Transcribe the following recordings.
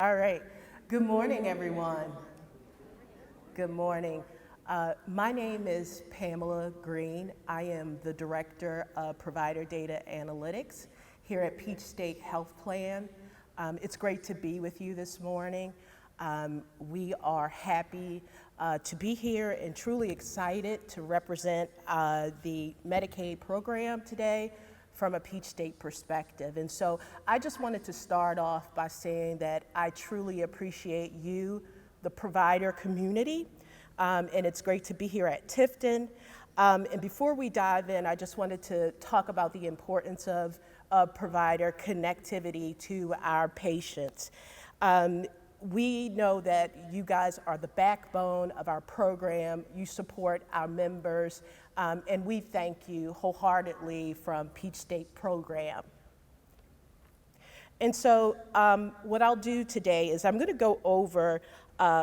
All right. Good morning, everyone. Good morning. My name is Pamela Green. I am the Director of Provider Data Analytics here at Peach State Health Plan. It's great to be with you this morning. We are happy to be here and truly excited to represent the Medicaid program today from a Peach State perspective. And so I just wanted to start off by saying that I truly appreciate you, the provider community, and it's great to be here at Tifton. And before we dive in, I just wanted to talk about the importance of provider connectivity to our patients. We know that you guys are the backbone of our program. You support our members, and we thank you wholeheartedly from Peach State Program. And so what I'll do today is I'm going to go over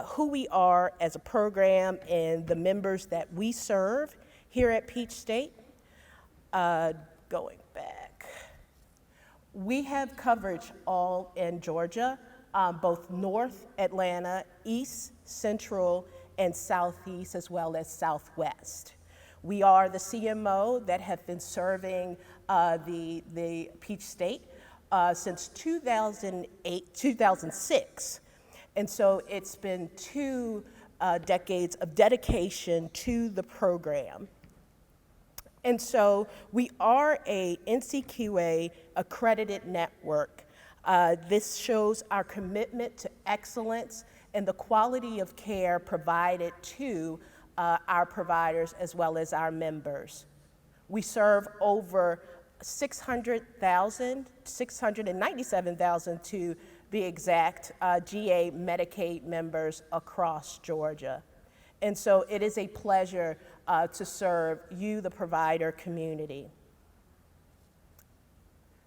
who we are as a program and the members that we serve here at Peach State. Going back. We have coverage all in Georgia. Both North Atlanta, East, Central, and Southeast, as well as Southwest. We are the CMO that have been serving the Peach State since 2006. And so it's been 2 decades of dedication to the program. And so we are a NCQA accredited network. This shows our commitment to excellence and the quality of care provided to our providers as well as our members. We serve over 697,000 to be exact, GA Medicaid members across Georgia. And so it is a pleasure to serve you, the provider community.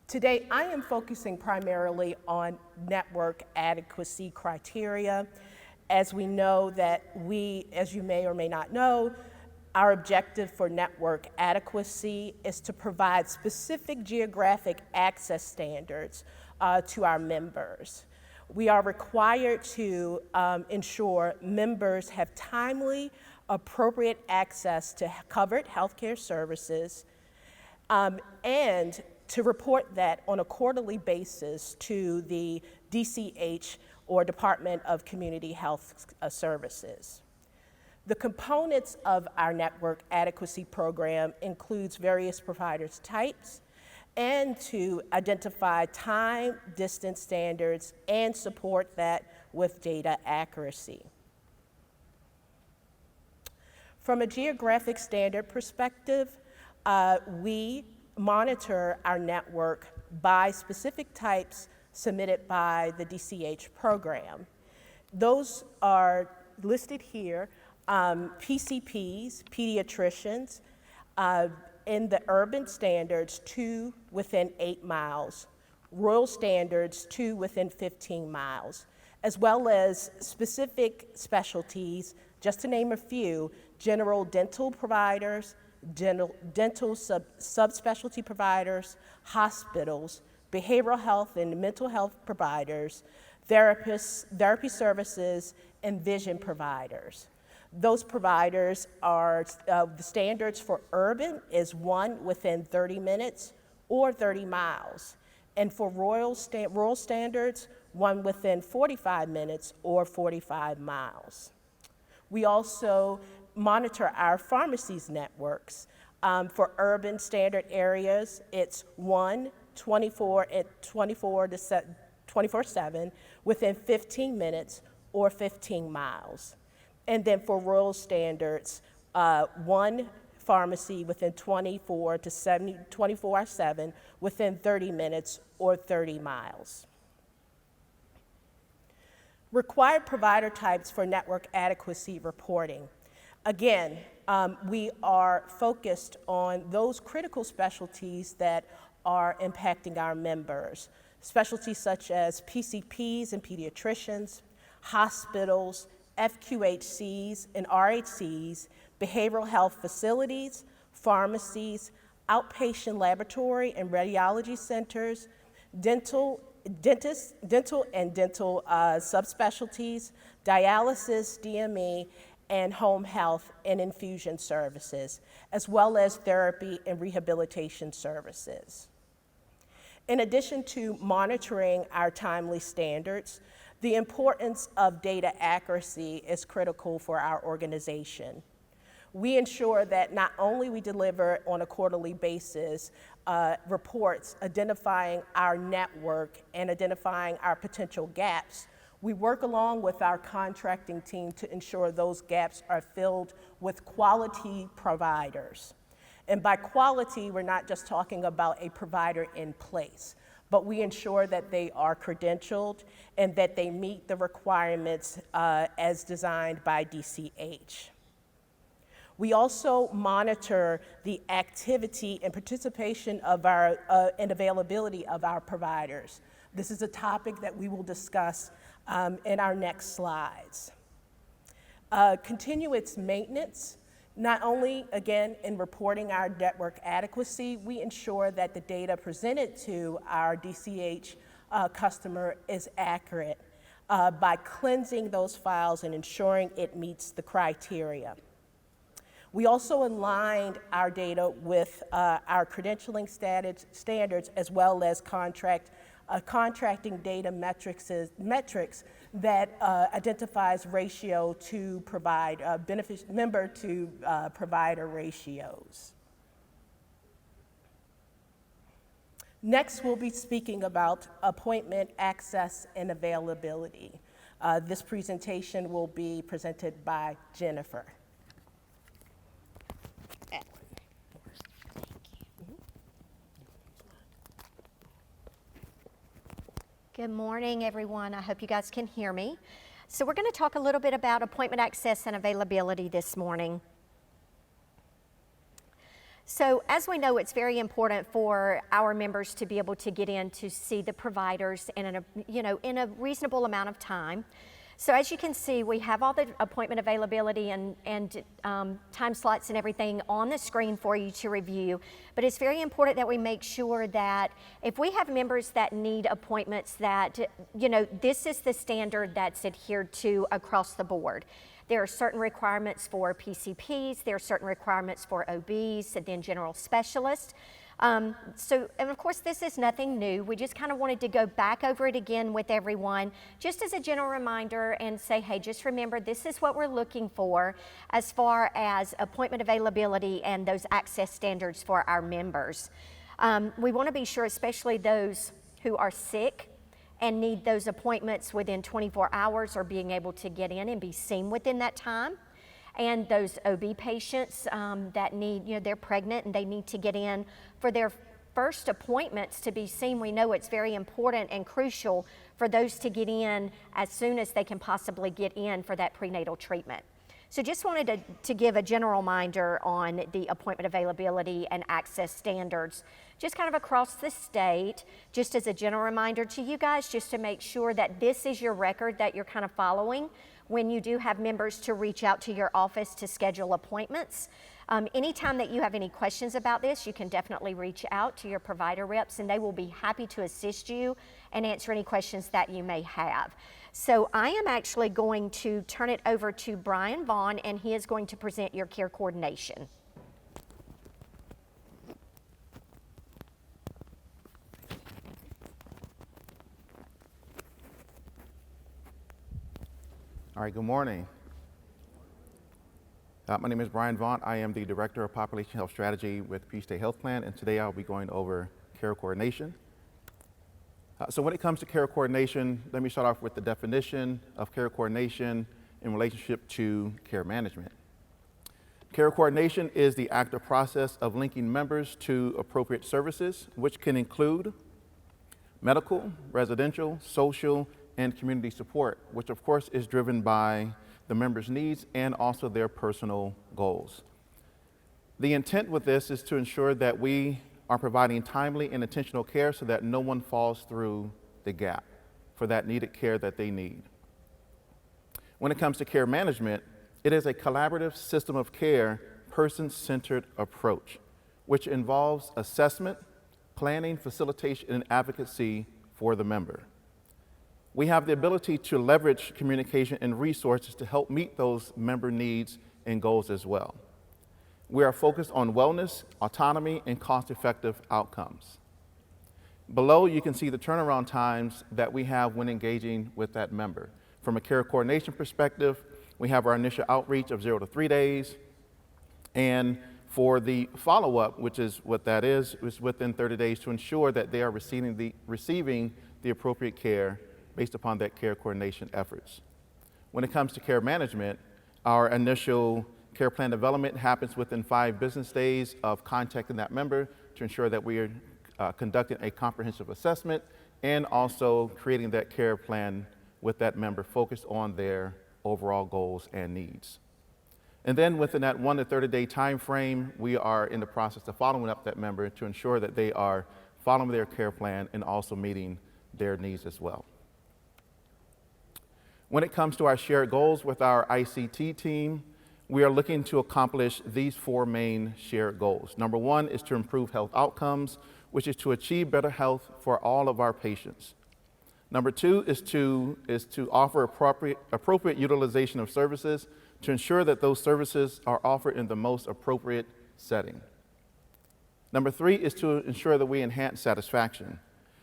Today, I am focusing primarily on network adequacy criteria. As we know that as you may or may not know, our objective for network adequacy is to provide specific geographic access standards to our members. We are required to ensure members have timely, appropriate access to covered healthcare services, and to report that on a quarterly basis to the DCH, or Department of Community Health Services. The components of our network adequacy program includes various provider types and to identify time, distance standards, and support that with data accuracy. From a geographic standard perspective, we monitor our network by specific types submitted by the DCH program. Those are listed here, PCPs, pediatricians, in the urban standards, 2 within 8 miles, rural standards, 2 within 15 miles, as well as specific specialties, just to name a few, general dental providers, dental subspecialty providers, hospitals, behavioral health and mental health providers, therapists, therapy services, and vision providers. Those providers are, the standards for urban is 1 within 30 minutes or 30 miles. And for rural standards, 1 within 45 minutes or 45 miles. We also monitor our pharmacies networks. For urban standard areas, it's 24/7 within 15 minutes or 15 miles. And then for rural standards, 1 pharmacy within 24/7 within 30 minutes or 30 miles. Required provider types for network adequacy reporting. Again, we are focused on those critical specialties that are impacting our members. Specialties such as PCPs and pediatricians, hospitals, FQHCs and RHCs, behavioral health facilities, pharmacies, outpatient laboratory and radiology centers, dental dental and dental subspecialties, dialysis, DME, and home health and infusion services, as well as therapy and rehabilitation services. In addition to monitoring our timely standards, the importance of data accuracy is critical for our organization. We ensure that not only we deliver on a quarterly basis reports identifying our network and identifying our potential gaps, we work along with our contracting team to ensure those gaps are filled with quality providers. And by quality, we're not just talking about a provider in place, but we ensure that they are credentialed and that they meet the requirements as designed by DCH. We also monitor the activity and participation of our and availability of our providers. This is a topic that we will discuss in our next slides. Continuous maintenance, not only, again, in reporting our network adequacy, we ensure that the data presented to our DCH customer is accurate by cleansing those files and ensuring it meets the criteria. We also aligned our data with our credentialing standards as well as contracting data metrics that identifies ratio to provide member to provider ratios. Next, we'll be speaking about appointment access and availability. This presentation will be presented by Jennifer. Good morning, everyone. I hope you guys can hear me. So we're going to talk a little bit about appointment access and availability this morning. So as we know, it's very important for our members to be able to get in to see the providers in a reasonable amount of time. So as you can see, we have all the appointment availability and time slots and everything on the screen for you to review. But it's very important that we make sure that if we have members that need appointments, that, this is the standard that's adhered to across the board. There are certain requirements for PCPs, there are certain requirements for OBs, and then general specialists. And of course, this is nothing new. We just kind of wanted to go back over it again with everyone, just as a general reminder and say, hey, just remember, this is what we're looking for as far as appointment availability and those access standards for our members. We want to be sure, especially those who are sick and need those appointments within 24 hours or being able to get in and be seen within that time. And those OB patients that need, they're pregnant and they need to get in for their first appointments to be seen. We know it's very important and crucial for those to get in as soon as they can possibly get in for that prenatal treatment. So just wanted to give a general reminder on the appointment availability and access standards, just kind of across the state, just as a general reminder to you guys, just to make sure that this is your record that you're kind of following when you do have members to reach out to your office to schedule appointments. Anytime that you have any questions about this, you can definitely reach out to your provider reps and they will be happy to assist you and answer any questions that you may have. So I am actually going to turn it over to Brian Vaughn and he is going to present your care coordination. All right, good morning. My name is Brian Vaughn. I am the Director of Population Health Strategy with Peach State Health Plan, and today I'll be going over care coordination. So when it comes to care coordination, let me start off with the definition of care coordination in relationship to care management. Care coordination is the active process of linking members to appropriate services, which can include medical, residential, social, and community support, which of course is driven by the members' needs and also their personal goals. The intent with this is to ensure that we are providing timely and intentional care so that no one falls through the gap for that needed care that they need. When it comes to care management, it is a collaborative system of care, person-centered approach, which involves assessment, planning, facilitation, and advocacy for the member. We have the ability to leverage communication and resources to help meet those member needs and goals as well. We are focused on wellness, autonomy, and cost-effective outcomes. Below, you can see the turnaround times that we have when engaging with that member. From a care coordination perspective, we have our initial outreach of 0 to 3 days, and for the follow-up, which is what that is within 30 days to ensure that they are receiving the appropriate care based upon that care coordination efforts. When it comes to care management, our initial care plan development happens within 5 business days of contacting that member to ensure that we are conducting a comprehensive assessment and also creating that care plan with that member focused on their overall goals and needs. And then within that 1 to 30-day time frame, we are in the process of following up that member to ensure that they are following their care plan and also meeting their needs as well. When it comes to our shared goals with our ICT team, we are looking to accomplish these 4 main shared goals. Number 1 is to improve health outcomes, which is to achieve better health for all of our patients. Number 2 is to offer appropriate utilization of services to ensure that those services are offered in the most appropriate setting. Number 3 is to ensure that we enhance satisfaction,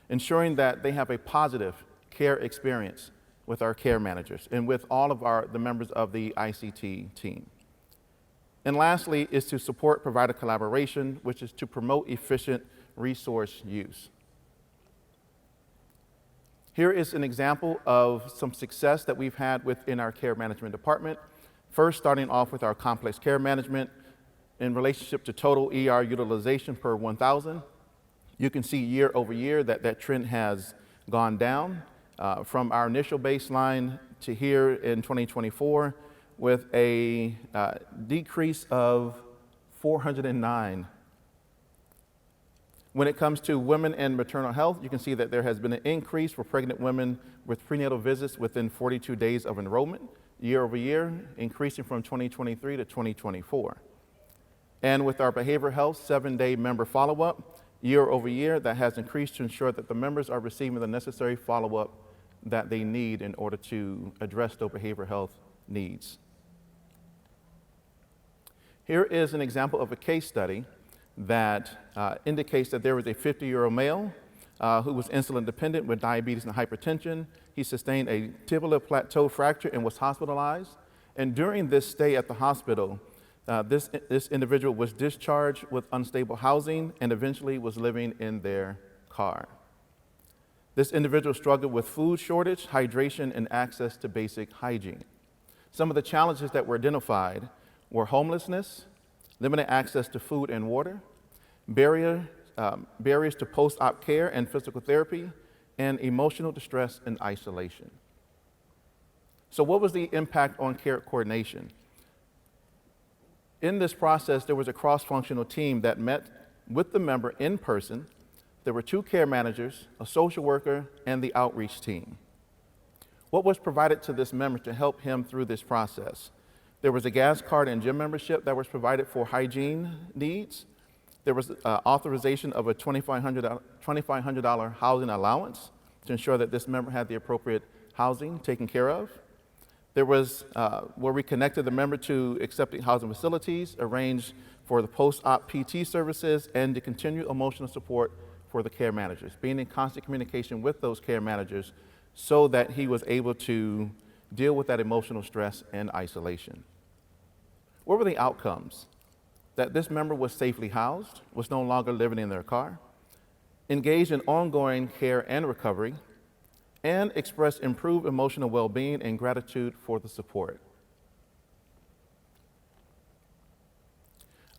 ensuring that they have a positive care experience with our care managers and with all of the members of the ICT team. And lastly is to support provider collaboration, which is to promote efficient resource use. Here is an example of some success that we've had within our care management department. First, starting off with our complex care management in relationship to total ER utilization per 1,000. You can see year over year that trend has gone down from our initial baseline to here in 2024 with a decrease of 409. When it comes to women and maternal health, you can see that there has been an increase for pregnant women with prenatal visits within 42 days of enrollment, year over year, increasing from 2023 to 2024. And with our behavioral health 7-day member follow-up, year over year, that has increased to ensure that the members are receiving the necessary follow-up that they need in order to address their behavioral health needs. Here is an example of a case study that indicates that there was a 50-year-old male who was insulin dependent with diabetes and hypertension. He sustained a tibial plateau fracture and was hospitalized. And during this stay at the hospital, this individual was discharged with unstable housing and eventually was living in their car. This individual struggled with food shortage, hydration, and access to basic hygiene. Some of the challenges that were identified were homelessness, limited access to food and water, barriers to post-op care and physical therapy, and emotional distress and isolation. So what was the impact on care coordination? In this process, there was a cross-functional team that met with the member in person. There were 2 care managers, a social worker, and the outreach team. What was provided to this member to help him through this process? There was a gas card and gym membership that was provided for hygiene needs. There was authorization of a $2,500 housing allowance to ensure that this member had the appropriate housing taken care of. There was where we connected the member to accepting housing facilities, arranged for the post-op PT services, and the continued emotional support for the care managers, being in constant communication with those care managers so that he was able to deal with that emotional stress and isolation. What were the outcomes? That this member was safely housed, was no longer living in their car, engaged in ongoing care and recovery, and expressed improved emotional well-being and gratitude for the support.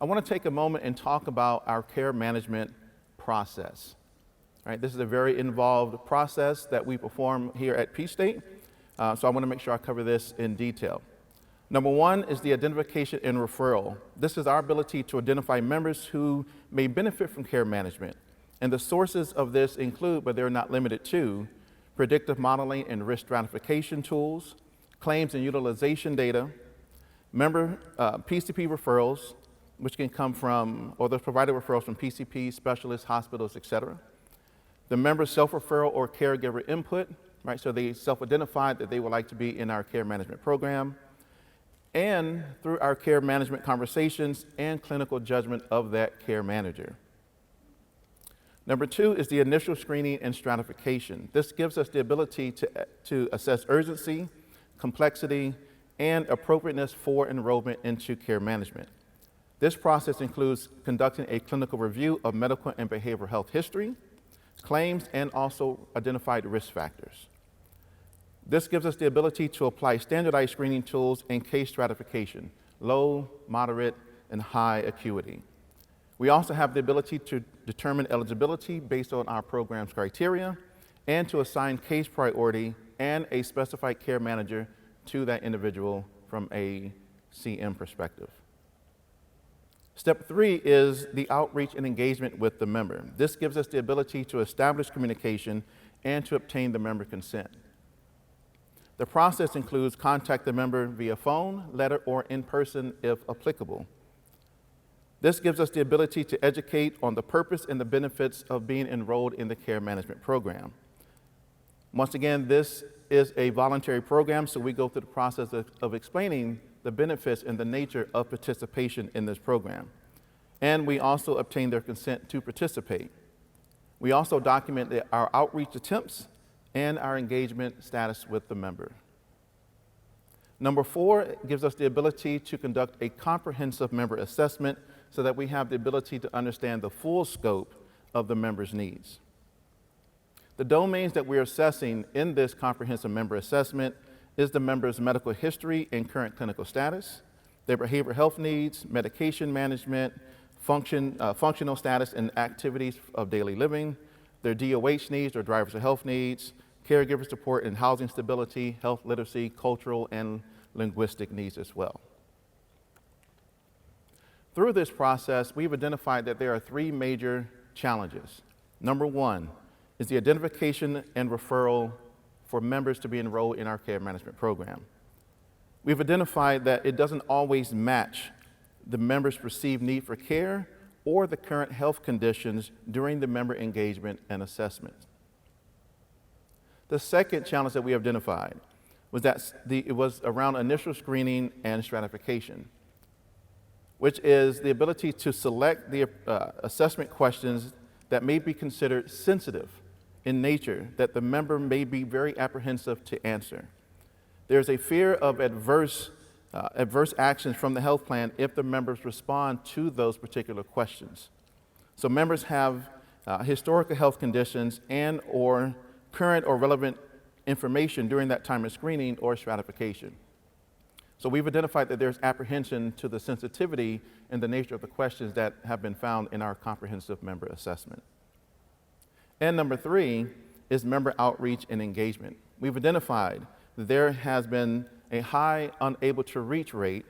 I want to take a moment and talk about our care management process. All right, this is a very involved process that we perform here at Peach State, so I want to make sure I cover this in detail. Number 1 is the identification and referral. This is our ability to identify members who may benefit from care management. And the sources of this include, but they're not limited to, predictive modeling and risk stratification tools, claims and utilization data, member PCP referrals, which can come from, or the provider referrals from PCP, specialists, hospitals, et cetera. the member's self-referral or caregiver input, right? So they self-identified that they would like to be in our care management program, and through our care management conversations and clinical judgment of that care manager. Number 2 is the initial screening and stratification. This gives us the ability to assess urgency, complexity, and appropriateness for enrollment into care management. This process includes conducting a clinical review of medical and behavioral health history, claims, and also identified risk factors. This gives us the ability to apply standardized screening tools and case stratification, low, moderate, and high acuity. We also have the ability to determine eligibility based on our program's criteria and to assign case priority and a specified care manager to that individual from a CM perspective. Step 3 is the outreach and engagement with the member. This gives us the ability to establish communication and to obtain the member consent. The process includes contact the member via phone, letter, or in person if applicable. This gives us the ability to educate on the purpose and the benefits of being enrolled in the care management program. Once again, this is a voluntary program, so we go through the process of explaining the benefits and the nature of participation in this program. And we also obtain their consent to participate. We also document our outreach attempts and our engagement status with the member. Number 4 gives us the ability to conduct a comprehensive member assessment so that we have the ability to understand the full scope of the member's needs. The domains that we're assessing in this comprehensive member assessment is the member's medical history and current clinical status, their behavioral health needs, medication management, functional status and activities of daily living, their DOH needs or drivers of health needs, caregiver support and housing stability, health literacy, cultural and linguistic needs as well. Through this process, we've identified that there are 3 major challenges. Number 1 is the identification and referral for members to be enrolled in our care management program. We've identified that it doesn't always match the member's perceived need for care or the current health conditions during the member engagement and assessment. The second challenge that we identified was that it was around initial screening and stratification, which is the ability to select the assessment questions that may be considered sensitive in nature that the member may be very apprehensive to answer. There's a fear of adverse actions from the health plan if the members respond to those particular questions. So members have historical health conditions and or current or relevant information during that time of screening or stratification. So we've identified that there's apprehension to the sensitivity and the nature of the questions that have been found in our comprehensive member assessment. And number 3 is member outreach and engagement. We've identified that there has been a high unable to reach rate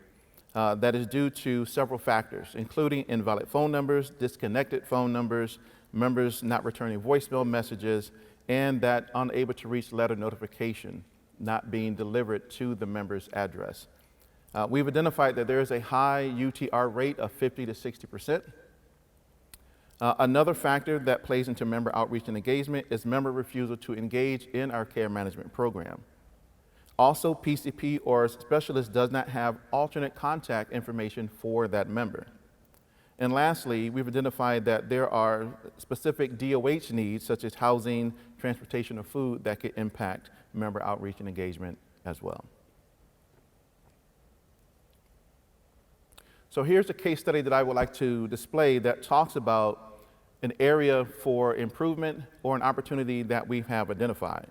that is due to several factors, including invalid phone numbers, disconnected phone numbers, members not returning voicemail messages, and that unable to reach letter notification not being delivered to the member's address. We've identified that there is a high UTR rate of 50 to 60%. Another factor that plays into member outreach and engagement is member refusal to engage in our care management program. Also, PCP or specialist does not have alternate contact information for that member. And lastly, we've identified that there are specific DOH needs, such as housing, transportation, or food, that could impact member outreach and engagement as well. So here's a case study that I would like to display that talks about an area for improvement or an opportunity that we have identified.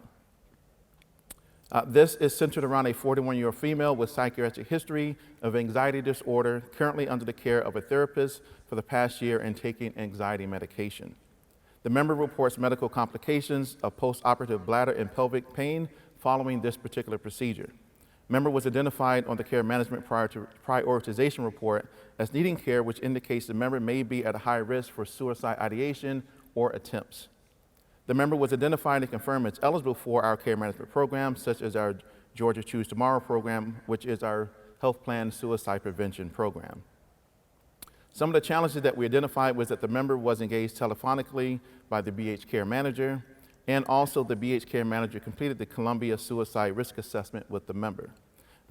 This is centered around a 41-year-old female with psychiatric history of anxiety disorder, currently under the care of a therapist for the past year and taking anxiety medication. The member reports medical complications of post-operative bladder and pelvic pain following this particular procedure. Member was identified on the care management prioritization report as needing care, which indicates the member may be at a high risk for suicide ideation or attempts. The member was identified and confirmed as eligible for our care management program, such as our Georgia Choose Tomorrow program, which is our health plan suicide prevention program. Some of the challenges that we identified was that the member was engaged telephonically by the BH Care Manager, and also the BH Care Manager completed the Columbia Suicide Risk Assessment with the member.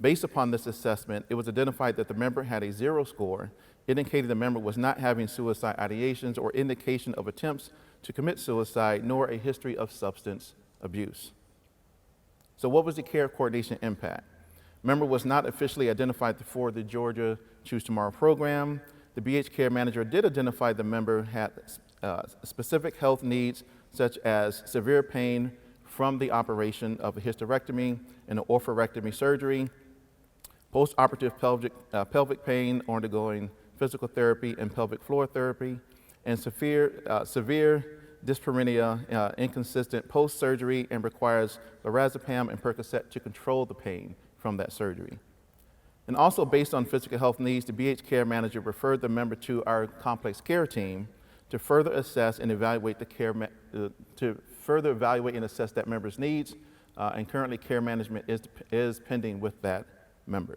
Based upon this assessment, it was identified that the member had a 0 score, indicating the member was not having suicide ideations or indication of attempts to commit suicide, nor a history of substance abuse. So what was the care coordination impact? Member was not officially identified for the Georgia Choose Tomorrow program. The BH Care Manager did identify the member had specific health needs, such as severe pain from the operation of a hysterectomy and an oophorectomy surgery, post-operative pelvic pain undergoing physical therapy and pelvic floor therapy, and severe dyspareunia, inconsistent post-surgery, and requires lorazepam and Percocet to control the pain from that surgery. And also based on physical health needs, the BH Care Manager referred the member to our complex care team to further assess and evaluate and assess that member's needs, and currently care management is pending with that member.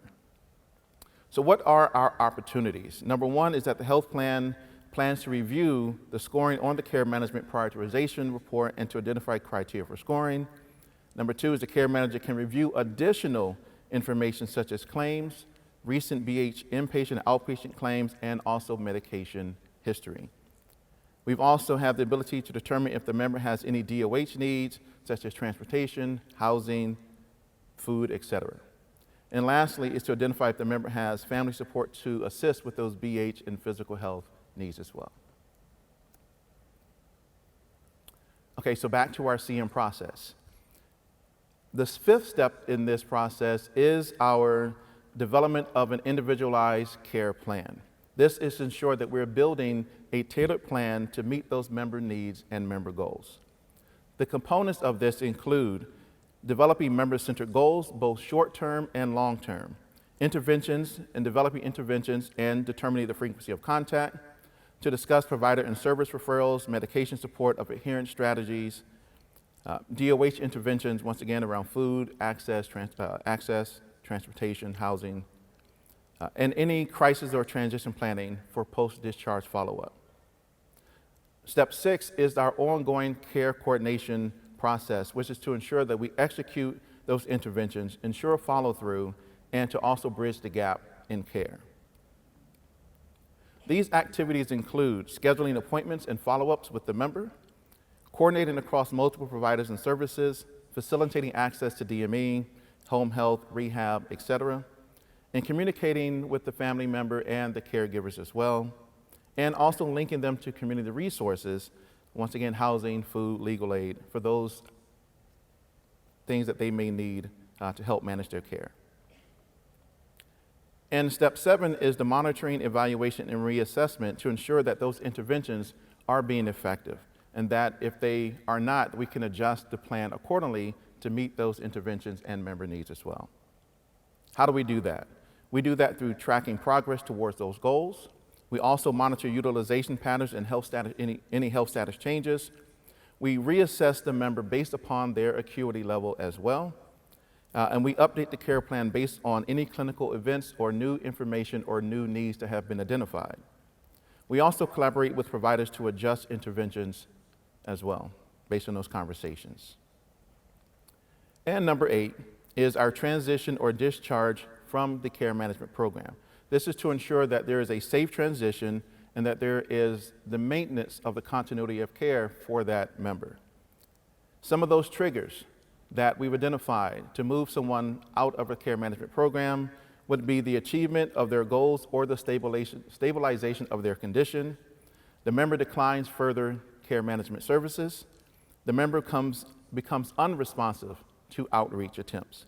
So what are our opportunities? Number one is that the health plan plans to review the scoring on the care management prioritization report and to identify criteria for scoring. Number two is the care manager can review additional information such as claims, recent BH inpatient and outpatient claims, and also medication history. We've also have the ability to determine if the member has any DOH needs, such as transportation, housing, food, etc. And lastly is to identify if the member has family support to assist with those BH and physical health needs as well. Okay, so back to our CM process. The fifth step in this process is our development of an individualized care plan. This is to ensure that we're building a tailored plan to meet those member needs and member goals. The components of this include developing member-centered goals, both short-term and long-term, interventions and developing interventions and determining the frequency of contact, to discuss provider and service referrals, medication support of adherence strategies, DOH interventions, once again, around food, access, transportation, housing, and any crisis or transition planning for post-discharge follow-up. Step 6 is our ongoing care coordination process, which is to ensure that we execute those interventions, ensure follow-through, and to also bridge the gap in care. These activities include scheduling appointments and follow-ups with the member, coordinating across multiple providers and services, facilitating access to DME, home health, rehab, etc., and communicating with the family member and the caregivers as well, and also linking them to community resources, once again, housing, food, legal aid, for those things that they may need to help manage their care. And step 7 is the monitoring, evaluation, and reassessment to ensure that those interventions are being effective, and that if they are not, we can adjust the plan accordingly to meet those interventions and member needs as well. How do we do that? We do that through tracking progress towards those goals. We also monitor utilization patterns and health status, any health status changes. We reassess the member based upon their acuity level as well. And we update the care plan based on any clinical events or new information or new needs that have been identified. We also collaborate with providers to adjust interventions as well, based on those conversations. And number 8 is our transition or discharge from the care management program. This is to ensure that there is a safe transition and that there is the maintenance of the continuity of care for that member. Some of those triggers that we've identified to move someone out of a care management program would be the achievement of their goals or the stabilization of their condition. The member declines further care management services. The member becomes unresponsive to outreach attempts.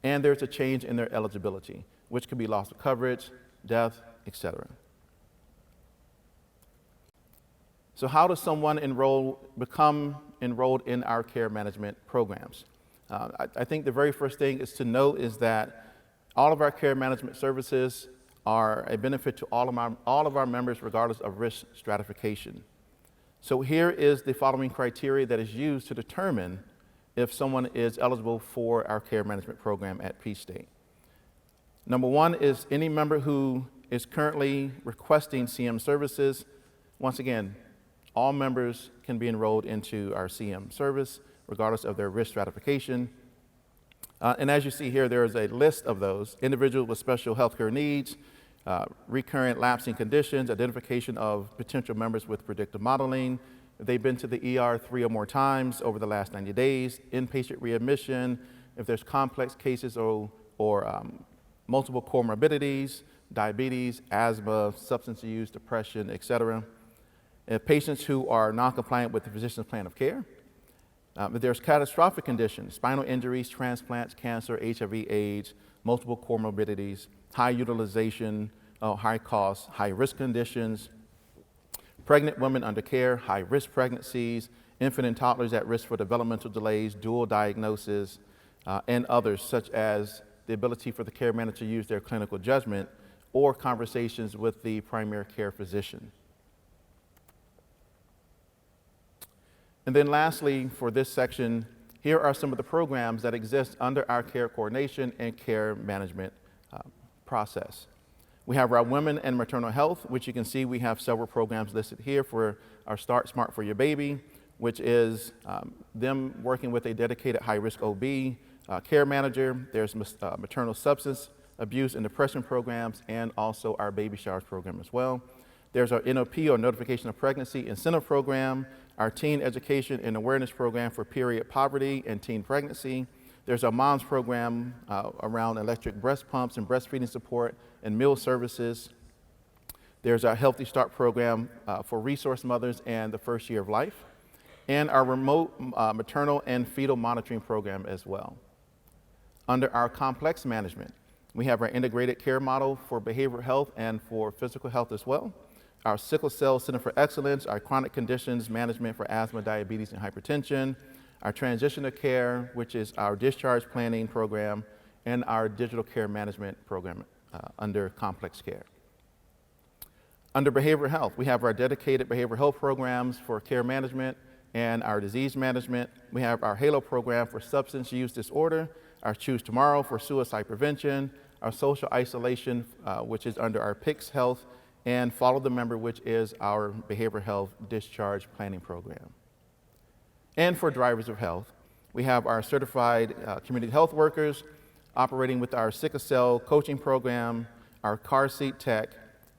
And there's a change in their eligibility, which could be loss of coverage, death, etc. So how does someone become enrolled in our care management programs? I think the very first thing is to know is that all of our care management services are a benefit to all of our members regardless of risk stratification. So here is the following criteria that is used to determine if someone is eligible for our care management program at Peach State. Number 1 is any member who is currently requesting CM services. Once again, all members can be enrolled into our CM service, regardless of their risk stratification. And as you see here, there is a list of those: individuals with special healthcare needs, recurrent lapsing conditions, identification of potential members with predictive modeling, if they've been to the ER 3 or more times over the last 90 days, inpatient readmission, if there's complex cases or multiple comorbidities, diabetes, asthma, substance use, depression, et cetera. If patients who are non-compliant with the physician's plan of care. If there's catastrophic conditions, spinal injuries, transplants, cancer, HIV/AIDS, multiple comorbidities, high utilization, high cost, high risk conditions, pregnant women under care, high risk pregnancies, infant and toddlers at risk for developmental delays, dual diagnosis, and others, such as the ability for the care manager to use their clinical judgment or conversations with the primary care physician. And then lastly, for this section, here are some of the programs that exist under our care coordination and care management process. We have our women and maternal health, which you can see we have several programs listed here for our Start Smart for Your Baby, which is them working with a dedicated high-risk OB, care manager. There's maternal substance abuse and depression programs, and also our baby showers program as well. There's our NOP, or Notification of Pregnancy Incentive Program, our Teen Education and Awareness Program for period poverty and teen pregnancy. There's our MOMS program around electric breast pumps and breastfeeding support and meal services. There's our Healthy Start program for resource mothers and the first year of life, and our remote maternal and fetal monitoring program as well. Under our complex management, we have our integrated care model for behavioral health and for physical health as well. Our Sickle Cell Center for Excellence, our chronic conditions management for asthma, diabetes, and hypertension, our transitional care, which is our discharge planning program, and our digital care management program under complex care. Under behavioral health, we have our dedicated behavioral health programs for care management and our disease management. We have our HALO program for substance use disorder, our Choose Tomorrow for suicide prevention, our social isolation, which is under our PICS Health, and Follow the Member, which is our behavioral health discharge planning program. And for drivers of health, we have our certified community health workers operating with our sickle cell coaching program, our car seat tech,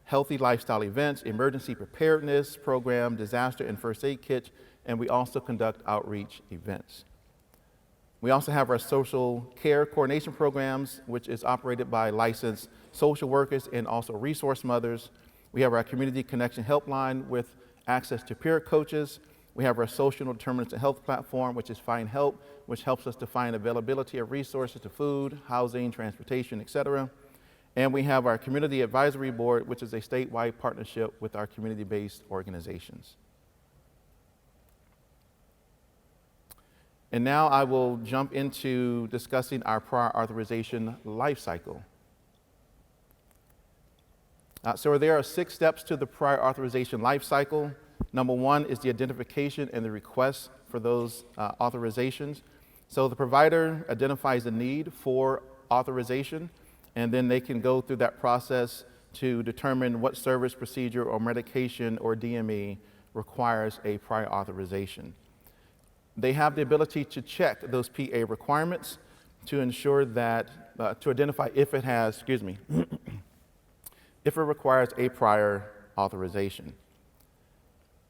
healthy lifestyle events, emergency preparedness program, disaster and first aid kits, and we also conduct outreach events. We also have our social care coordination programs, which is operated by licensed social workers and also resource mothers. We have our community connection helpline with access to peer coaches. We have our social determinants of health platform, which is Find Help, which helps us to find availability of resources to food, housing, transportation, et cetera. And we have our Community Advisory Board, which is a statewide partnership with our community-based organizations. And now I will jump into discussing our prior authorization life cycle. So there are 6 steps to the prior authorization life cycle. Number 1 is the identification and the request for those authorizations. So the provider identifies the need for authorization, and then they can go through that process to determine what service, procedure, or medication or DME requires a prior authorization. They have the ability to check those PA requirements to ensure that, to identify if it has, if it requires a prior authorization.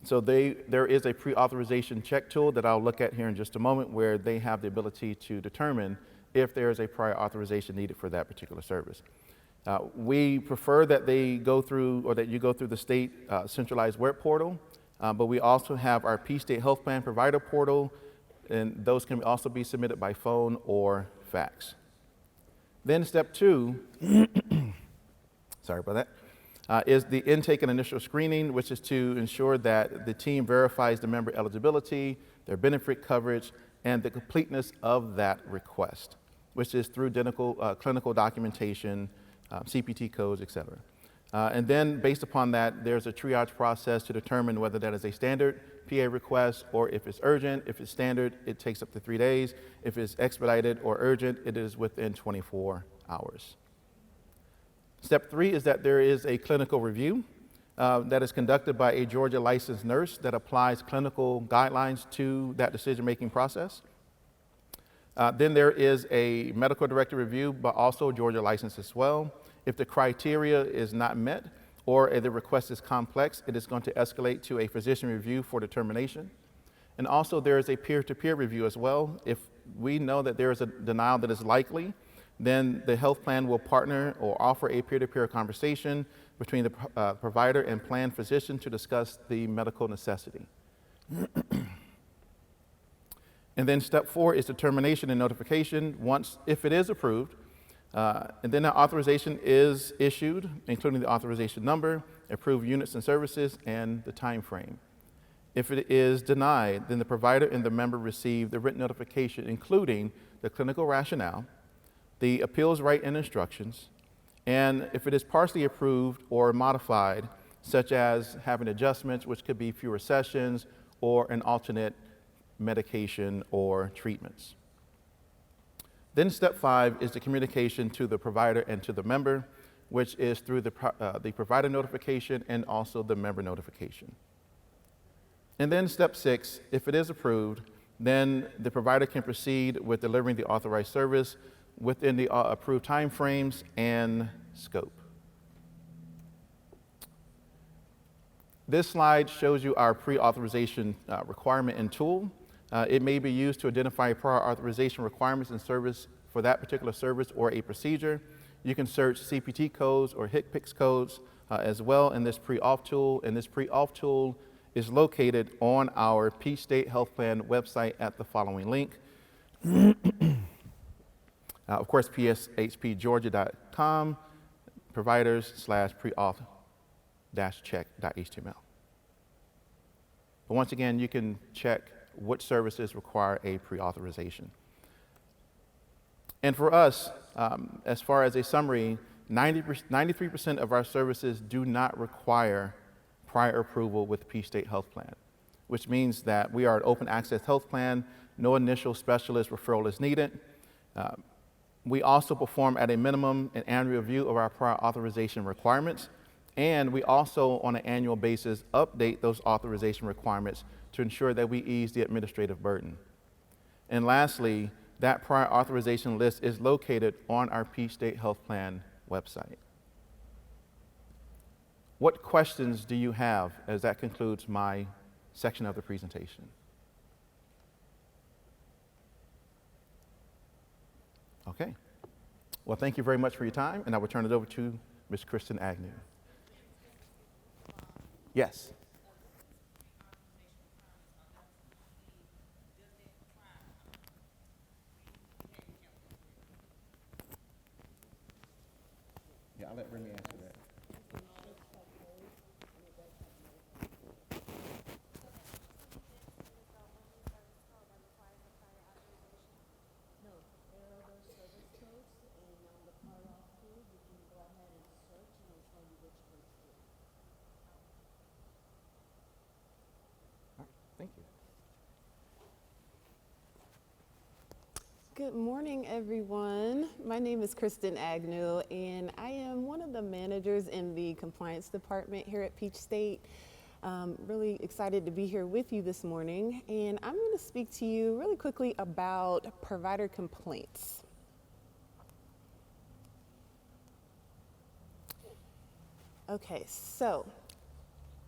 So there is a pre-authorization check tool that I'll look at here in just a moment, where they have the ability to determine if there is a prior authorization needed for that particular service. We prefer that they go through, or that you go through the state centralized web portal, but we also have our P-State Health Plan Provider Portal, and those can also be submitted by phone or fax. Then step 2, sorry about that, is the intake and initial screening, which is to ensure that the team verifies the member eligibility, their benefit coverage, and the completeness of that request, which is through clinical documentation, CPT codes, et cetera. And then based upon that, there's a triage process to determine whether that is a standard PA request or if it's urgent. If it's standard, it takes up to 3 days. If it's expedited or urgent, it is within 24 hours. Step 3 is that there is a clinical review that is conducted by a Georgia licensed nurse that applies clinical guidelines to that decision-making process. Then there is a medical director review, but also Georgia license as well. If the criteria is not met or if the request is complex, it is going to escalate to a physician review for determination. And also there is a peer-to-peer review as well. If we know that there is a denial that is likely, then the health plan will partner or offer a peer-to-peer conversation between the provider and plan physician to discuss the medical necessity. And then step 4 is determination and notification if it is approved. And then the authorization is issued, including the authorization number, approved units and services, and the time frame. If it is denied, then the provider and the member receive the written notification, including the clinical rationale, the appeals right and instructions, and if it is partially approved or modified, such as having adjustments, which could be fewer sessions or an alternate medication or treatments. Then step 5 is the communication to the provider and to the member, which is through the provider notification and also the member notification. And then step 6, if it is approved, then the provider can proceed with delivering the authorized service within the approved timeframes and scope. This slide shows you our pre-authorization requirement and tool. It may be used to identify prior authorization requirements and service for that particular service or a procedure. You can search CPT codes or HCPCS codes as well in this pre-auth tool, and this pre-auth tool is located on our Peach State Health Plan website at the following link. Of course, pshpgeorgia.com, providers/preauth-check.html. But once again, you can check which services require a pre-authorization. And for us, as far as a summary, 93% of our services do not require prior approval with Peach State Health Plan, which means that we are an open access health plan, no initial specialist referral is needed. We also perform at a minimum an annual review of our prior authorization requirements, and we also on an annual basis update those authorization requirements to ensure that we ease the administrative burden. And lastly, that prior authorization list is located on our Peach State Health Plan website. What questions do you have as that concludes my section of the presentation? Okay. Well, thank you very much for your time, and I will turn it over to Ms. Kristen Agnew. Yes. Yeah, I'll let Remy answer that. Thank you. Good morning, everyone. My name is Kristen Agnew, and I am one of the managers in the compliance department here at Peach State. Really excited to be here with you this morning, and I'm going to speak to you really quickly about provider complaints. Okay, so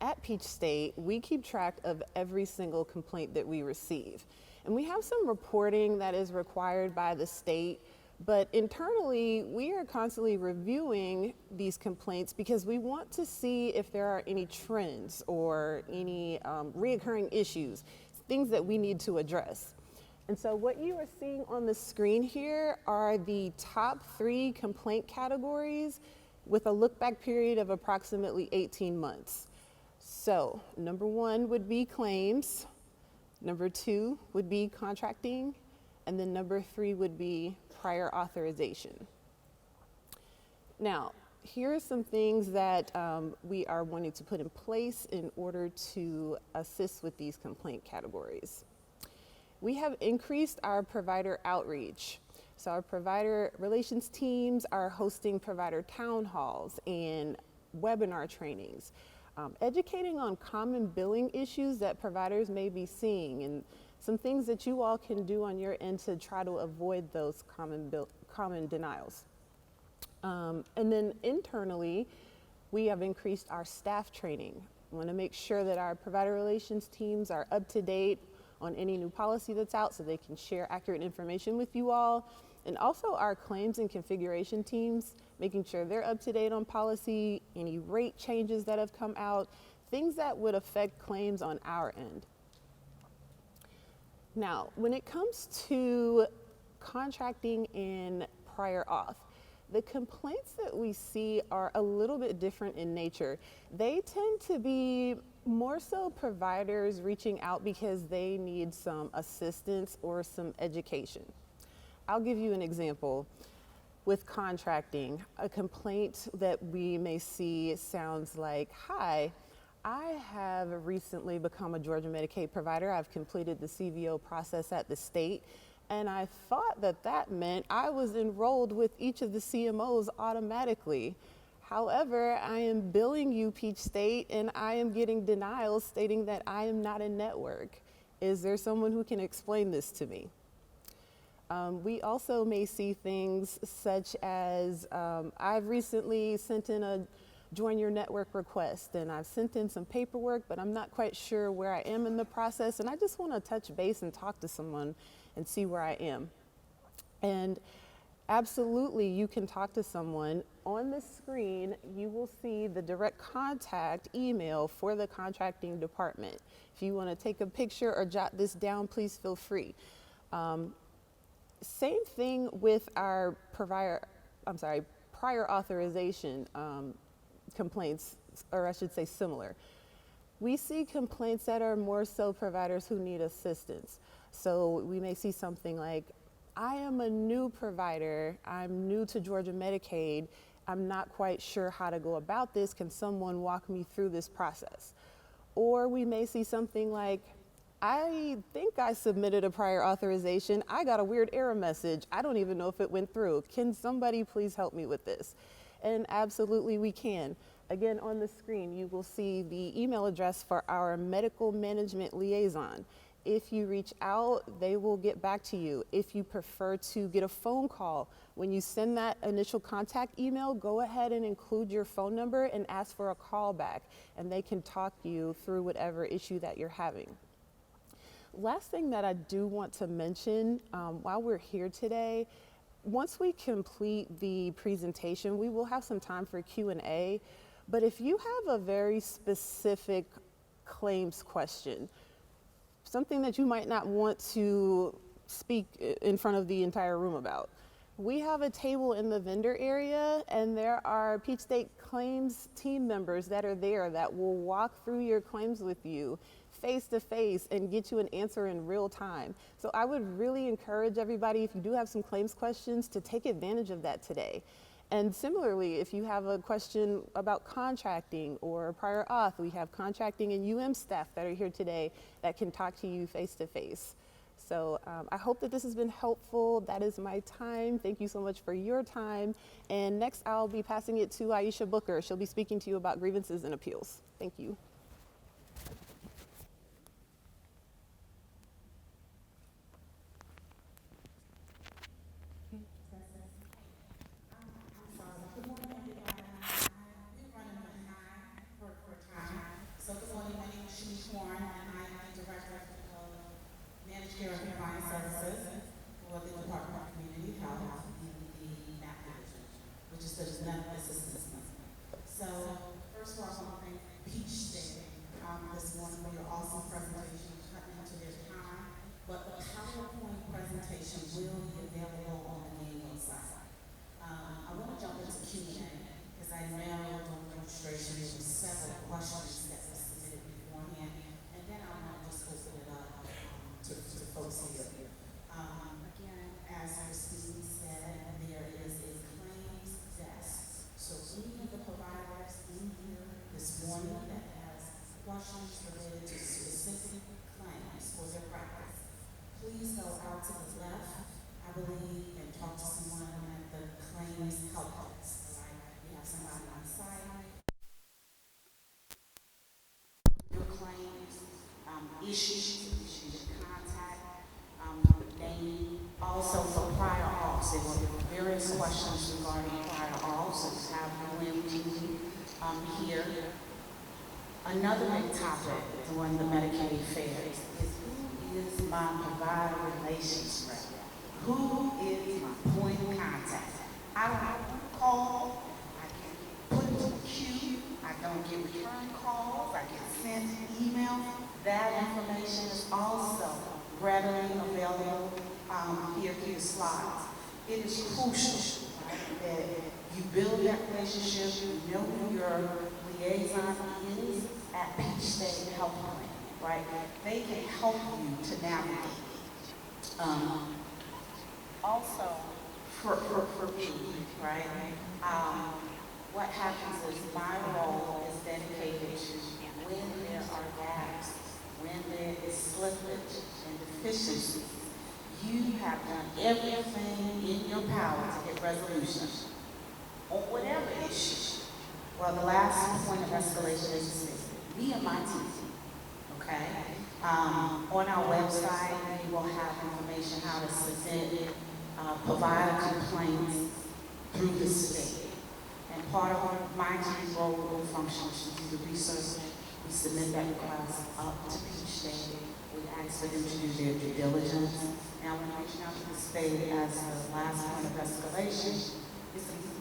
at Peach State, we keep track of every single complaint that we receive. And we have some reporting that is required by the state, but internally, we are constantly reviewing these complaints because we want to see if there are any trends or any reoccurring issues, things that we need to address. And so what you are seeing on the screen here are the top 3 complaint categories with a look back period of approximately 18 months. So number 1 would be claims, number 2 would be contracting, and then number 3 would be prior authorization. Now, here are some things that we are wanting to put in place in order to assist with these complaint categories. We have increased our provider outreach. So our provider relations teams are hosting provider town halls and webinar trainings, educating on common billing issues that providers may be seeing and some things that you all can do on your end to try to avoid those common denials. And then internally, we have increased our staff training. We want to make sure that our provider relations teams are up to date on any new policy that's out so they can share accurate information with you all. And also our claims and configuration teams, making sure they're up to date on policy, any rate changes that have come out, things that would affect claims on our end. Now, when it comes to contracting and prior auth, the complaints that we see are a little bit different in nature. They tend to be more so providers reaching out because they need some assistance or some education. I'll give you an example. With contracting, a complaint that we may see sounds like, "Hi, I have recently become a Georgia Medicaid provider. I've completed the CVO process at the state, and I thought that that meant I was enrolled with each of the CMOs automatically. However, I am billing you, Peach State, and I am getting denials stating that I am not in network. Is there someone who can explain this to me?" We also may see things such as, I've recently sent in a join your network request and I've sent in some paperwork, but I'm not quite sure where I am in the process and I just want to touch base and talk to someone and see where I am. And absolutely, you can talk to someone. On the screen, you will see the direct contact email for the contracting department. If you want to take a picture or jot this down, please feel free. Same thing with our prior authorization complaints, or I should say similar. We see complaints that are more so providers who need assistance. So we may see something like, "I am a new provider, I'm new to Georgia Medicaid, I'm not quite sure how to go about this, can someone walk me through this process?" Or we may see something like, "I think I submitted a prior authorization. I got a weird error message. I don't even know if it went through. Can somebody please help me with this?" And absolutely we can. Again, on the screen, you will see the email address for our medical management liaison. If you reach out, they will get back to you. If you prefer to get a phone call, when you send that initial contact email, go ahead and include your phone number and ask for a call back, and they can talk you through whatever issue that you're having. Last thing that I do want to mention while we're here today, once we complete the presentation, we will have some time for Q&A, but if you have a very specific claims question, something that you might not want to speak in front of the entire room about, we have a table in the vendor area and there are Peach State claims team members that are there that will walk through your claims with you face to face and get you an answer in real time. So I would really encourage everybody, if you do have some claims questions, to take advantage of that today. And similarly, if you have a question about contracting or prior auth, we have contracting and UM staff that are here today that can talk to you face to face. So I hope that this has been helpful. That is my time. Thank you so much for your time. And next I'll be passing it to Aisha Booker. She'll be speaking to you about grievances and appeals. Thank you. Care and Compliance Services for the Department of Community Health in the MAP division, which is the Medical Assistance Network. So, first of all, I want to thank Peach State this morning for your awesome presentation, cutting into their time. But the PowerPoint presentation will be available on the main website. I want to jump into Q&A because I know during registration there were several questions that were submitted beforehand, and then I want to just open it up to folks here. Again, as Christine said, there is a claims desk. So any of the providers in here this morning that has questions related to specific claims for their practice, please go out to the left, I believe, and text, right? You have somebody on site, your claims, issues of contact, name. Also for prior auths, there were various questions regarding prior auths, so you have here. Another big topic during the Medicaid fairs is who is my provider relations rep? Who is my point of contact? I don't have to call, I can put it to the queue, I don't get return calls, I get sent emails. That information is also readily available here through the slides. It is crucial, right, that you build that relationship, you know who your liaison is at Peach State Health Plan, right? They can help you to navigate. Also, for me, right, what happens is my role is dedicated to when there are gaps, when there is slippage and deficiency, you have done everything in your power to get resolution on whatever issue. Well, the last point of escalation is me and my team, okay? On our website, we will have information how to submit provider complaints through the state. And part of my team's role will function to do the research. We submit that request up to Peach State. We ask for them to do their due diligence. Now, when reaching out to the state as the last point of escalation,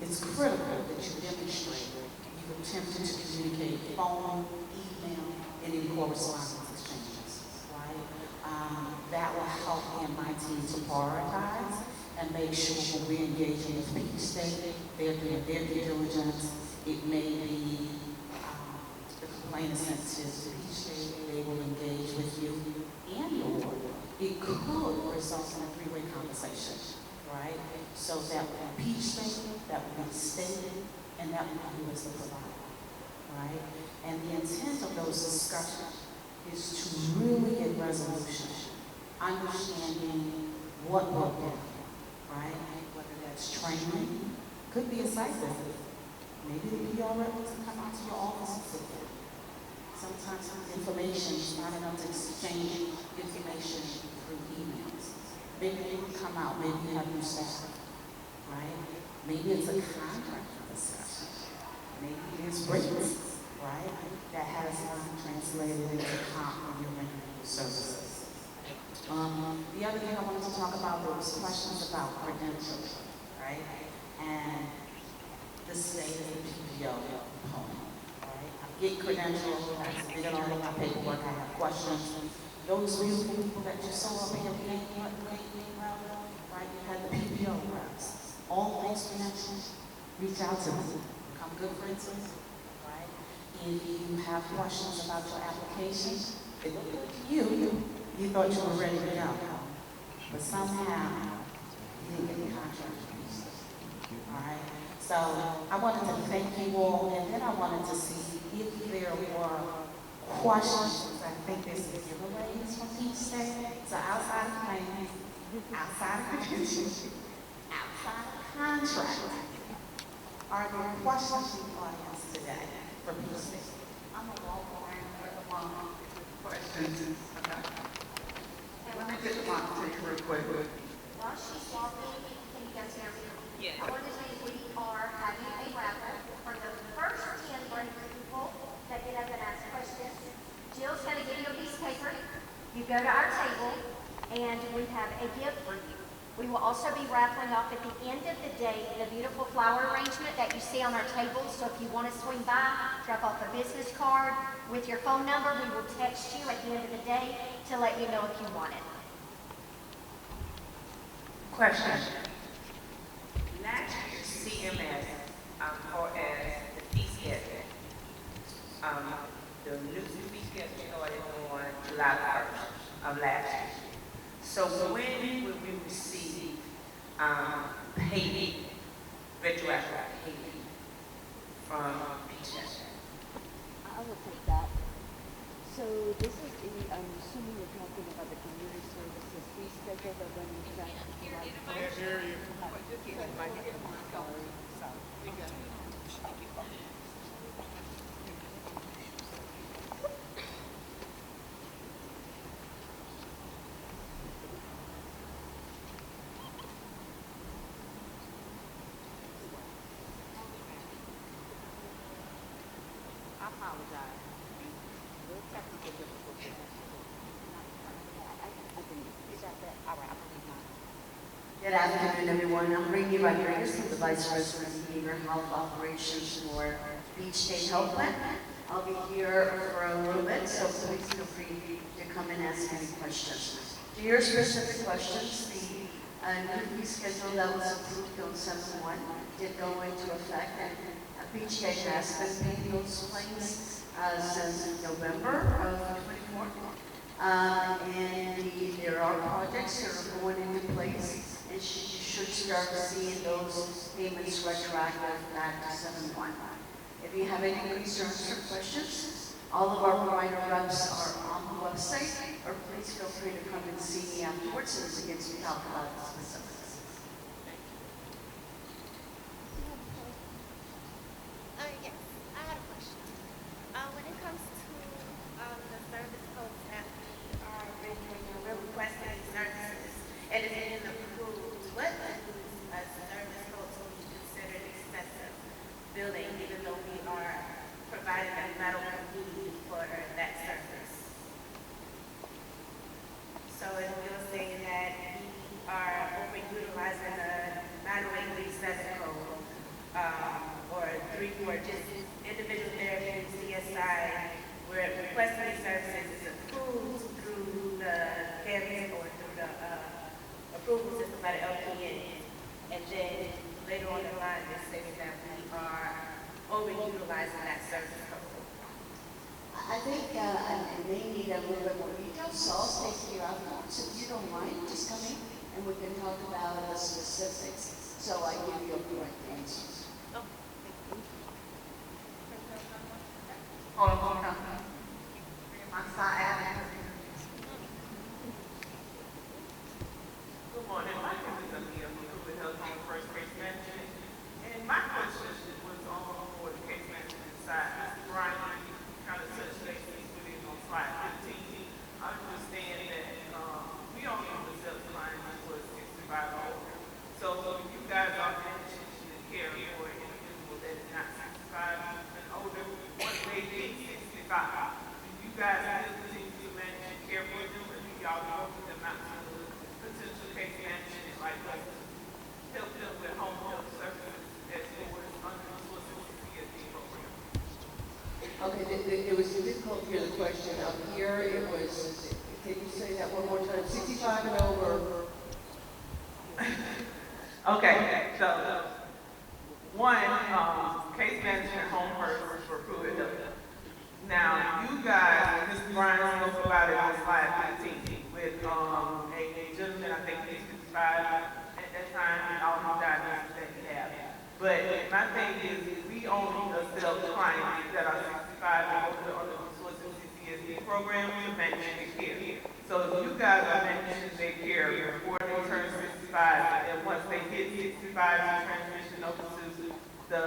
it's critical that you demonstrate you've attempted to communicate phone, email, and in correspondence exchanges, right? That will help me and my team to prioritize and make sure when we're engaging with Peach State, they're doing their due diligence. It may be the complaint is sent to Peach State, they will engage with you and your board. It could result in a three-way conversation, right? So that would be Peach State, that would be the state, and that would be you as the provider, right? And the intent of those discussions is to really get resolution, understanding what broke down, right? Whether that's training, could be a site visit. Maybe the PR rep to come out to your office and sit there. Sometimes information is not enough to exchange information through emails. Maybe they will come out, maybe you have new staff, right? Maybe it's a contract discussion. Maybe it's rates, right? That has not translated into comp when you're rendering your services. The other thing I wanted to talk about was questions about credentials, right? And the state of the PPO component, right? I get credentials, I submit all of my paperwork, I have questions. Those real people that you saw up here, right? You had the PPO reps. All things credentials, reach out to them, become good friends with them, right? If you have questions about your application, they look at you thought you were ready to go, but somehow you didn't get the contract piece. All right? So I wanted to thank you all, and then I wanted to see if there were questions. I think there's giveaways from each state. So outside of claims, outside of retention, outside of contract, are there questions in the audience today for each state? I'm going to walk around with questions. Okay. Let me get the mic to you real quick. While she's walking, can you guys hear me? Yeah. I want to say we are having a raffle for the first 10 brave people that get up and ask questions. Jill's going to give you a piece of paper. You go to our table, and we have a gift for you. We will also be raffling off at the end of the day the beautiful flower arrangement that you see on our table. So if you want to swing by, drop off a business card with your phone number, we will text you at the end of the day to let you know if you want it. Question. Last year, CMS, or as the fee schedule, the new fee schedule started on July 1st of last year. So when will we receive payment, retroactive payment from PTS? I will take that. So this is the, I'm assuming you're talking about the community services fee schedule that went into effect July 1st. Sorry. I apologize. Little technical difficulty. I think, is that that? All right, I'm gonna leave mine. Good afternoon, everyone. I'm Rainey Rodriguez, I'm the Vice President of Behavioral Health Operations for Beach State Health Plan. I'll be here for a little bit, so please feel free to come and ask any questions. To your specific questions, the new fee schedule that was approved on 7/1 did go into effect, and Beach State has been paying those claims since November of 24. There are projects that are going into place, and you should start seeing those payments retroactive back to 7/1. If you have any concerns or questions, all of our provider reps are on the website, or please feel free to come and see me afterwards so we can talk about the specifics. Yes, I had a question. When it comes to the service codes that we are rendering, we're requesting services, and it's been approved, what service codes will be considered excessive billing, even though we are providing a medical need for that service? So if you're saying that we are overutilizing the 90837 code, or 3 for just individual therapy, CSI, where requesting these services is approved through the CAMS or through the approval system by the LPN, and then later on the line they're saying that we are overutilizing that service code. I think I may need a little bit more detail, so I'll take you afterwards. If you don't mind, just come in and we can talk about the specifics, so I give you a correct answer. Hold on. My side. Good morning. My name is Amia with Health and First Case Management. And my question was on for the case management side. Mr. Brian, you kind of touched base with it on slide 15. I understand that we only accept clients who are 65 or older. So you guys are managing to care for an individual that is not 65 and older, once they hit 65, do you guys still continue to manage and care for them, or do y'all go with them out to potential case management like us to help them with home health services as well as under the Social CSD program? Okay, it was difficult to hear the question up here. It was, can you say that one more time? 65 and over. Okay, so one, case management home first for proven health. Now, you guys, Mr. Brian spoke about it on slide 15 with a gentleman, I think he's 55 at that time, and all the diagnoses that he had. But my thing is, we only accept clients that are 65 and older under the Social CSD program to manage their care. So if you guys are managing their care before they turn 65, and once they hit 65, you transition over to the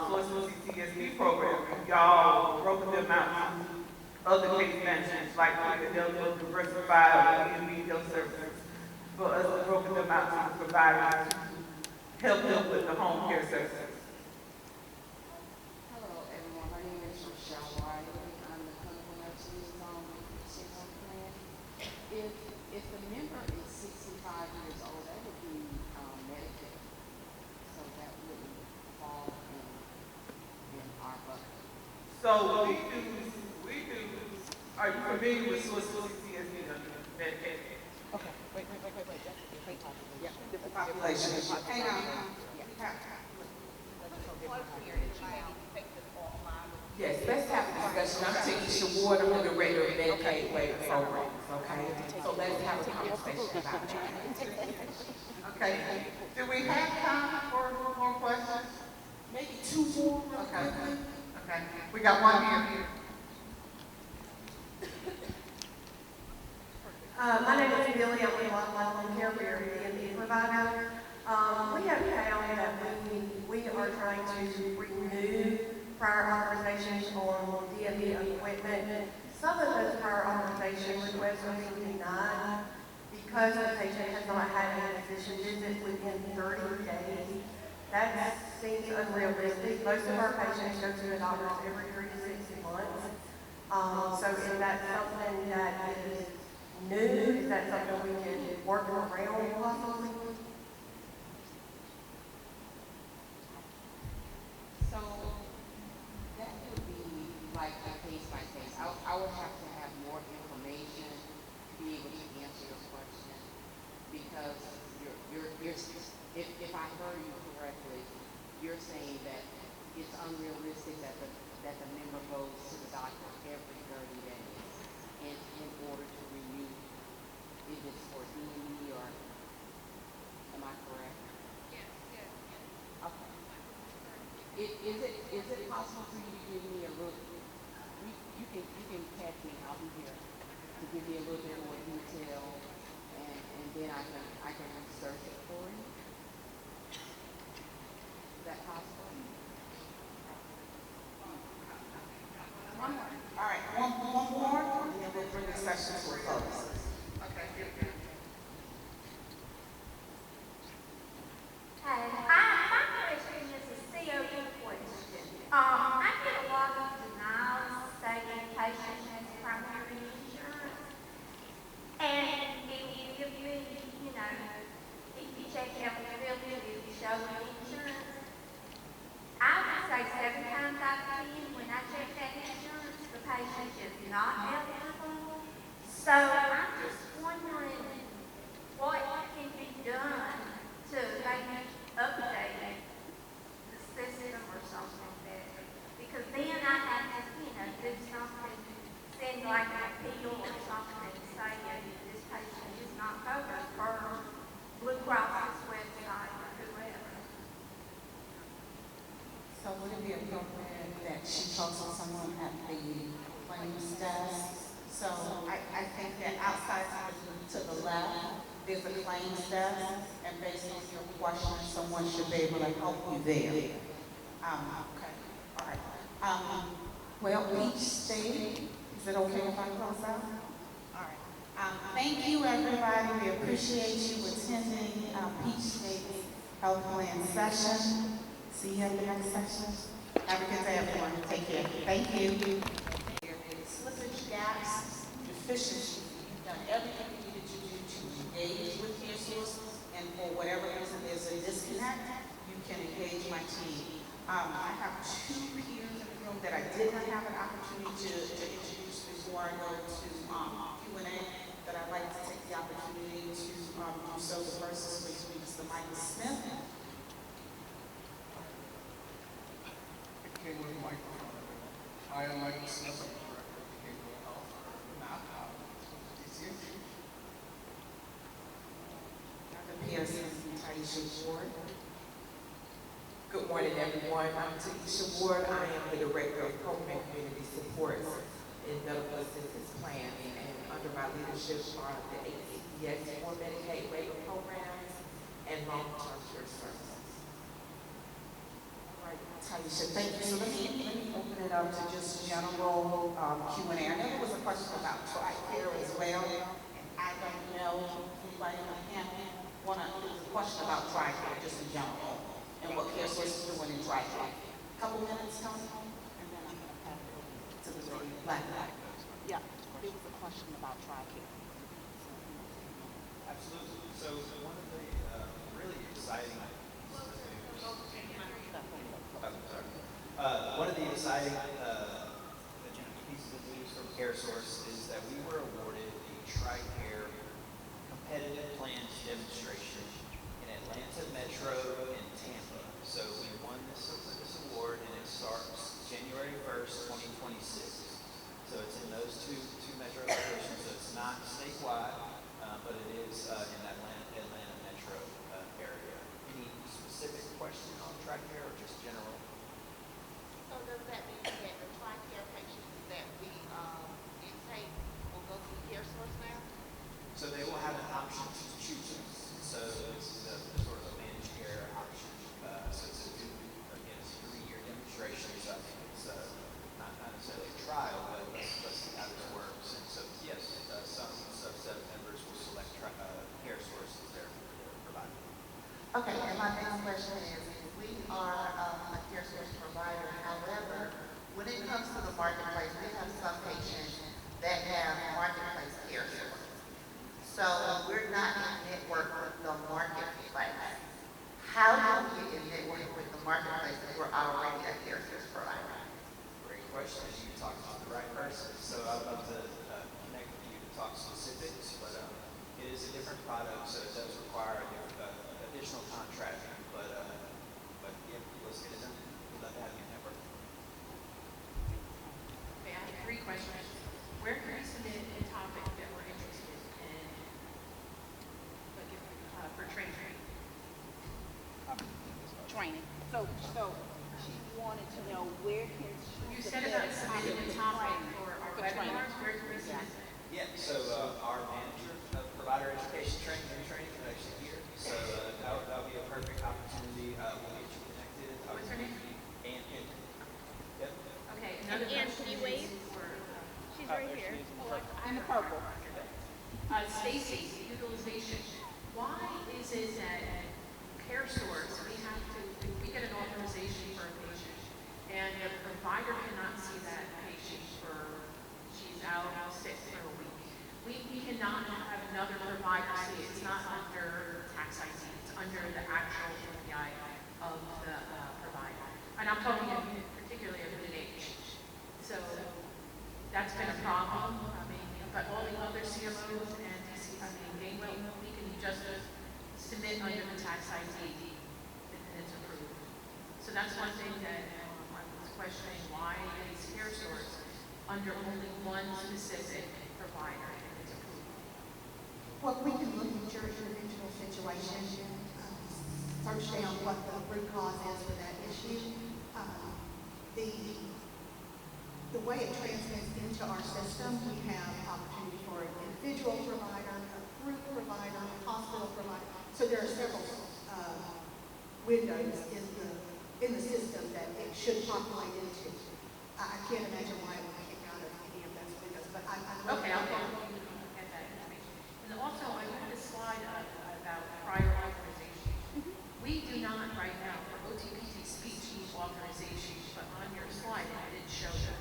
Social CSD program, y'all broken them out to other case managements like Philadelphia, Diversified, or EMB Health Services. For us to broken them out to the providers to help them with the home care services. Hello, everyone. My name is Rochelle Wiley. I'm the clinical nurse liaison with the State Health Plan. If the member is 65 years old, that would be Medicaid. So that wouldn't fall in our bucket. So we do, are you familiar with Social CSD Medicaid? Okay, wait. Yeah. Population. Hang on. Yes, let's have a discussion. I'm taking Ward, I'm the moderator of Medicaid waiver programs, okay? So let's have a conversation about that. Okay. Do we have time for more questions? Maybe 2 more. Okay. Okay. We got one here. My name is Billy. I'm with Lifeline Care. We are a DME provider. We have found that we are trying to renew prior authorizations on DME equipment. Some of those prior authorization requests are being denied because the patient has not had a physician visit within 30 days. That seems unrealistic. Most of our patients go to the doctors every 3 to 6 months. So is that something that is new? Is that something we can work around possibly? So that would be like a case by case. I would have to have more information to be able to answer your question because if I heard you correctly, you're saying that it's unrealistic that the member goes to the doctor every 30 days in order to renew if it's for DME or am I correct? Okay. Is it possible for you to give me a little, you can catch me, I'll be here, to give me a little bit more detail and then I can research it for you? Is that possible? One more. All right, one more, and then we'll bring the session to a close. Okay, here we go. Hi, my question is a COE question. I get a lot of denials stating patient has primary insurance. And if you give me, if you check out the building, if you show me insurance, I would say 7 times out of 10 when I check that insurance, the patient is not eligible. So I'm just wondering what can be done to maybe update the system or something better. Because then I have to, do something, send like an appeal or something saying this patient is not covered per Blue Cross's website or whoever. So would it be appropriate that she talks to someone at the claims desk? So I think that outside to the left, there's a claims desk, and based on your question, someone should be able to help you there. Okay, all right. Well, each state, is it okay if I close out? All right. Thank you, everybody. We appreciate you attending Peach State's Health Plan session. See you at the next session. Have a good day, everyone. Take care. Thank you. Slippage, gaps, deficiencies. You've done everything you needed to do to engage with care source, and for whatever reason there's a disconnect, you can engage my team. I have 2 peers in the room that I did not have an opportunity to introduce before I go to Q&A, that I'd like to take the opportunity to do so. The first is Mr. Michael Smith. With the microphone. I am Michael Smith, I'm the Director of Behavioral Health, not DCSU. Dr. Pearson, Taisha Ward. Good morning, everyone. I'm Taisha Ward. I am the Director of Program Community Supports in Medical Assistance Plans, and under my leadership are the ACPS for Medicaid waiver programs and long-term care services. Taisha, thank you. So let me open it up to just general Q&A. I know there was a question about TRICARE as well, and I don't know if anybody on the panel there was a question about TRICARE just in general and what care source is doing in TRICARE. Couple minutes, Tony, and then I'm going to pass it over to the lady. Black. Yeah, there was a question about TRICARE. Absolutely. So one of the really exciting one of the exciting pieces of news from CareSource is that we were awarded the TRICARE competitive plans demonstration in Atlanta Metro and Tampa. So we won this award, and it starts January 1st, 2026. So it's in those two metro locations. So it's not statewide, but it is in that Atlanta Metro area. Any specific question on TRICARE or just general? So does that mean that the TRICARE patients that we intake will go through CareSource now? So comes to the marketplace, we have some patients that have marketplace care sources. So we're not in network with the marketplace. How do we get in network with the marketplace if we're already a care service provider? Great question. You talked to the right person. So I'd love to connect with you to talk specifics, but it is a different product, so it does require additional contracting. But yeah, let's get it done. We'd love to have you in network. Okay, I have 3 questions. Where can we submit a topic that we're interested in for training? Training. So she wanted to know where can she You said about submitting a topic for our webinars. Where can we submit that? Yeah, so our manager of provider education training is actually here. So that'll be a perfect opportunity. We'll get you connected. What's her name? Ann. Yep. Okay, And Ann, can you wave? She's right here. In the purple. Stacy, utilization. Why is it that care source, if we get an authorization for a patient, and the provider cannot see that patient she's out sick for a week, we cannot have another provider see it. It's not under tax ID, it's under the actual API of the provider. And I'm talking particularly of age. So that's been a problem. But all the other CMOs and we can just submit under the tax ID and it's approved. So that's one thing that I was questioning, why is care source under only one specific provider and it's approved? Well, we can look at your individual situation, search down what the root cause is for that issue. The way it transmits into our system, we have opportunity for an individual provider, a group provider, a hospital provider. So there are several windows in the system that it should populate into. I can't imagine why it would kick out of any of those windows, but Okay, I'll get that information. And also, I had a slide about prior authorization. We do not right now, for OTPT speech, need authorization, but on your slide, it didn't show that.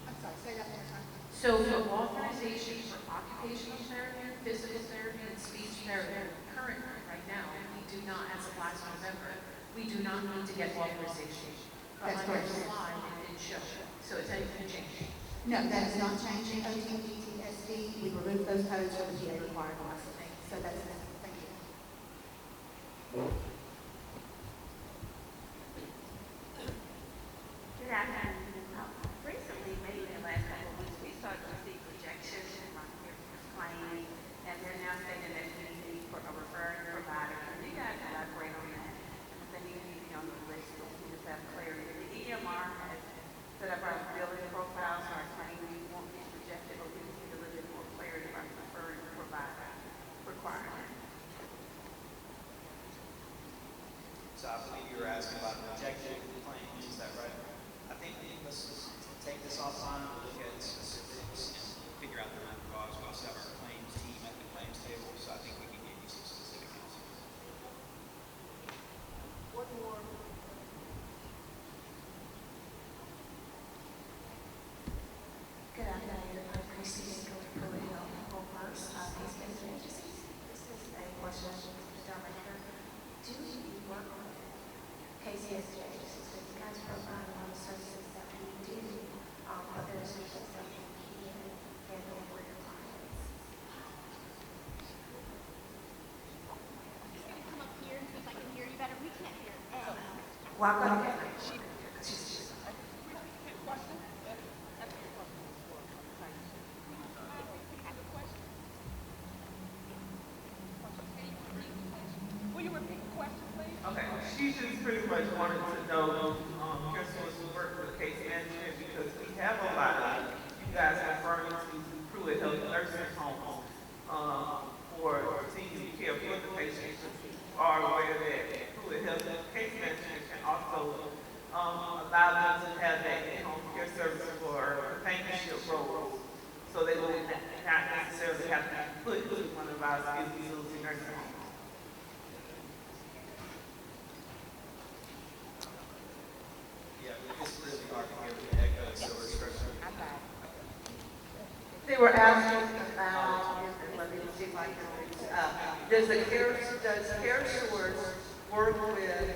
I'm sorry, say that one more time. So for authorization for occupational therapy, physical therapy, and speech therapy, currently, right now, we do not, as of last November, we do not need to get authorization. But That's on your correct. slide, it didn't show. So is anything changing? No, that is not changing. OTPTSD, we removed those codes from the PA required ones. So that's it. Thank you. Good afternoon. Recently, maybe in the last couple of weeks, we started to see projections from claims, and they're now stating that we need for a referring provider. Can you guys elaborate on that? I think we need to be on the list so we just have clarity. The EMR has set up our billing profiles, our claims won't be projected, but we need a little bit more clarity about the referring provider requirement. So I believe you were asking about projected claims, is that right? I think let's take this offline, we'll look at specifics and figure out the root cause. We also have our claims team at the claims table, so I think we can give you some specific answers. What more? Good afternoon. I'm Christine with Pruitt Health Homeworks, Case Management Agencies. This is a question to the director. Do you work with case management agencies? Do you guys provide a lot of services that we do, but there's services that we can handle for your clients? Come up here and see if I can hear you better. We can't hear anything. Welcome. Will you repeat the question, please? Okay, she just pretty much wanted to know, care source work with case management because we have a lot of you guys referring to Pruitt Health nursing homes, for continuing care for the patients. You are aware that Pruitt Health case management can also, allow them to have that in-home care service for companionship roles. So they will not necessarily have to be put into one of our skilled facility nursing homes. Yeah, it's really hard to hear the echo. They were asking about, let me see if I can reach, does Care Source work with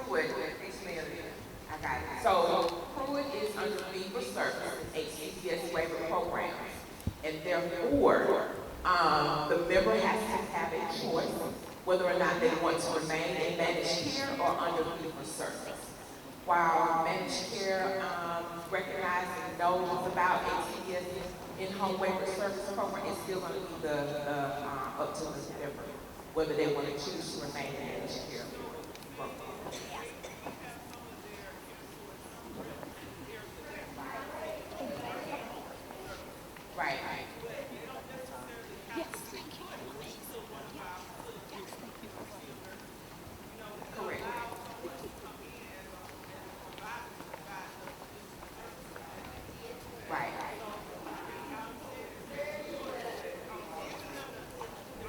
Pruitt case management? I got it. So Pruitt is under fee for service, HCCS waiver programs. And therefore, the member has to have a choice whether or not they want to remain in managed care or under fee for service. While managed care recognizes and knows about HCCS in-home waiver service program, it's still going to be up to the member whether they want to choose to remain in managed care. Right. Yes, thank you. Correct. Right.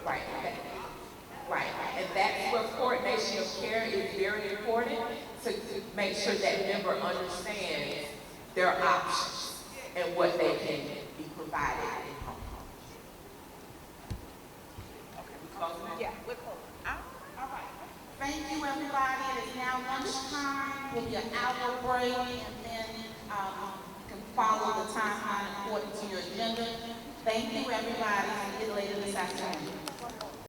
Right. Right. And that's where coordination of care is very important to make sure that member understands their options and what they can be provided in home. Yeah, we're close. All right. Thank you, everybody. It is now lunchtime. Will be an hour break, and then you can follow the timeline according to your agenda. Thank you, everybody. See you later this afternoon.